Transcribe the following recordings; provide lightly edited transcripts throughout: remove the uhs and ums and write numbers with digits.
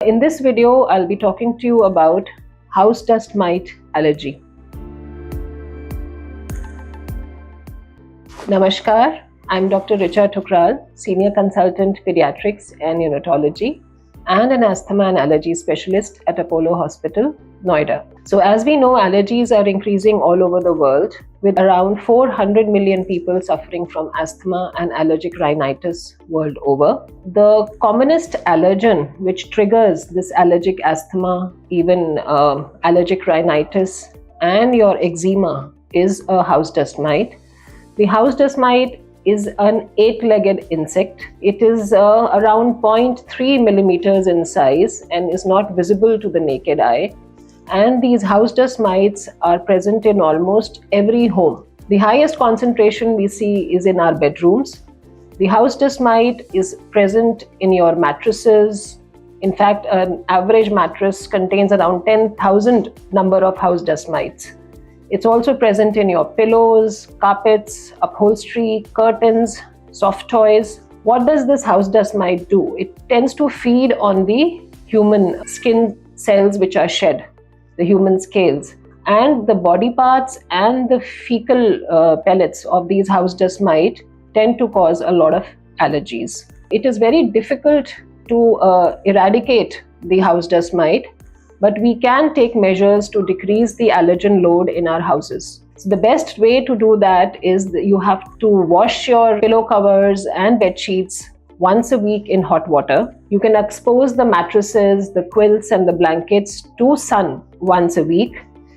In this video, I'll be talking to you about house dust mite allergy. Namaskar, I'm Dr. Richa Thukral, Senior Consultant Pediatrics and Neonatology and an asthma and allergy specialist at Apollo Hospital, Noida. So as we know, allergies are increasing all over the world, with around 400 million people suffering from asthma and allergic rhinitis world over. The commonest allergen which triggers this allergic asthma, even allergic rhinitis and your eczema is a house dust mite. The house dust mite is an 8-legged insect. It is around 0.3 millimeters in size and is not visible to the naked eye. And these house dust mites are present in almost every home. The highest concentration we see is in our bedrooms. The house dust mite is present in your mattresses. In fact, an average mattress contains around 10,000 number of house dust mites. It's also present in your pillows, carpets, upholstery, curtains, soft toys. What does this house dust mite do? It tends to feed on the human skin cells which are shed, the human scales, and the body parts and the fecal pellets of these house dust mite tend to cause a lot of allergies. It is very difficult to eradicate the house dust mite, but we can take measures to decrease the allergen load in our houses. So the best way to do that is that you have to wash your pillow covers and bed sheets once a week in hot water. You can expose the mattresses, the quilts and the blankets to sun once a week,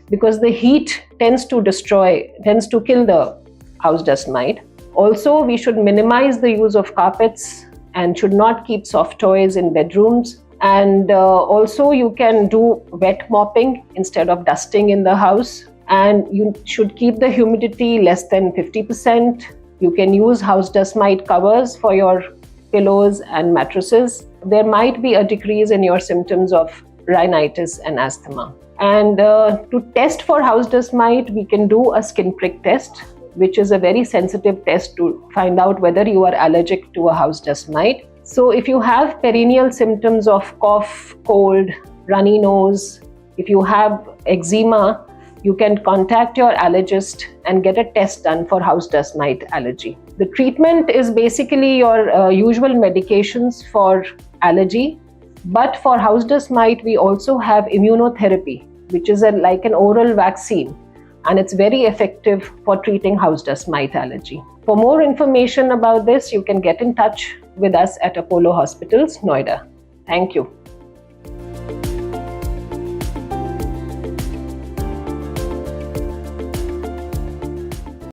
because the heat tends to kill the house dust mite. Also, we should minimize the use of carpets and should not keep soft toys in bedrooms. And also you can do wet mopping instead of dusting in the house. And you should keep the humidity less than 50%. You can use house dust mite covers for your pillows and mattresses. There might be a decrease in your symptoms of rhinitis and asthma. And to test for house dust mite, we can do a skin prick test, which is a very sensitive test to find out whether you are allergic to a house dust mite. So if you have perennial symptoms of cough, cold, runny nose, if you have eczema, you can contact your allergist and get a test done for house dust mite allergy. The treatment is basically your usual medications for allergy, but for house dust mite, we also have immunotherapy, which is like an oral vaccine, and it's very effective for treating house dust mite allergy. For more information about this, you can get in touch with us at Apollo Hospitals, Noida. Thank you.